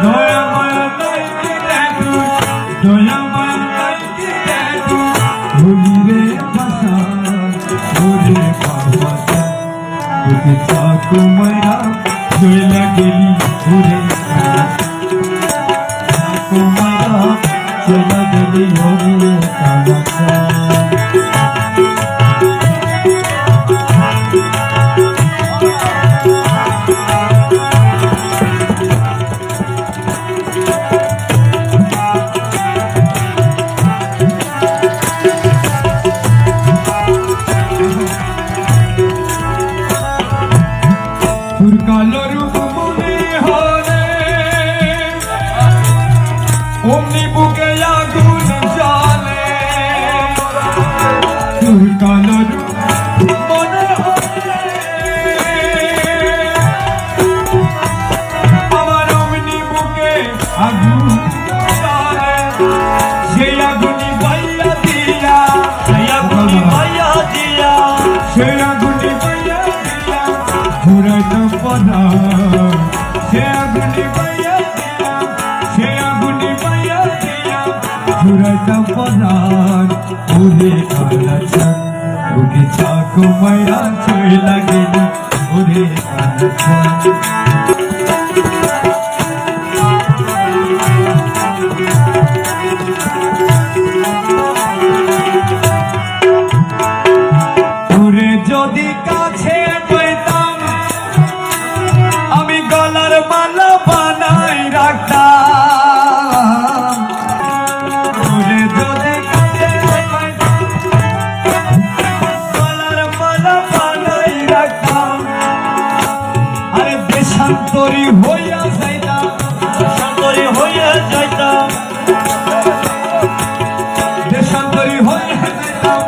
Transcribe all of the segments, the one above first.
দয়া মায়া নাই কি দেখু দয়া মায়া নাই কি দেখু ভুলি রে ভাষা ওরে বাবা তোকে চাকু মাইরা চইলা গেলি ওরে চাকু মাইরা চইলা গেলি ওরে কালাকা কালো রূপ মনে হলে অমনি বুকে আগুন জ্বলে তোর কালো রূপ মনে হলে আমার অমনি বুকে আগুন জ্বলে সেই আগুনি বাইয়া দিয়া সেই আগুনি বাইয়া দিয়া সেই আগুনি বাইয়া দিয়া ঘুরাইতে পারা সে আগুনি বাইয়া দিয়া সে আগুনি বাইয়া দিয়া ঘুরাইতে পারা ওরে কালাচান ওকে চাকু মাইরা চইলা গেলি ওরে কালাচান ওরে যদি কাছে পেতাম আমি গলার মালা বানাই রাখতাম ওরে যদি কাছে পেতাম গলার মালা বানাই রাখতাম আরে দেশান্তরী হইয়া যাইতাম দেশান্তরী হইয়া যাইতাম দেশান্তরী হইয়া যেতাম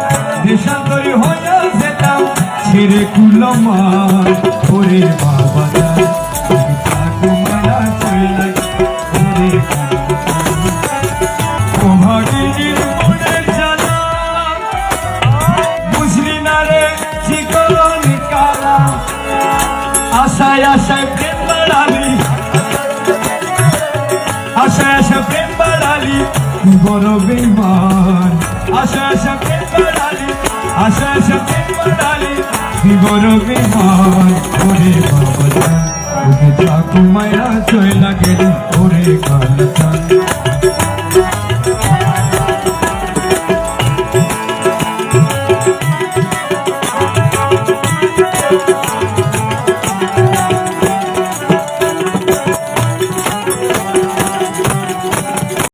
দেশান্তরী হইয়া যেতাম ছেড়ে কুলমার ওরে বাবা চাকু মারা চইলা ওরে সোহাগিনীর মনের জ্বালা বুঝলি না রে চিকন কালা আশায় আশায় প্রেম বাড়ালি আশায় আশায় প্রেম বাড়ালি বড় বেইমান আশা আশা প্রেম বাড়ালি আশা আশা প্রেম বাড়ালি বড় বেইমান ওরে বাবা ওকে চাকু মাইরা চইলা গেলি ওরে কালাচান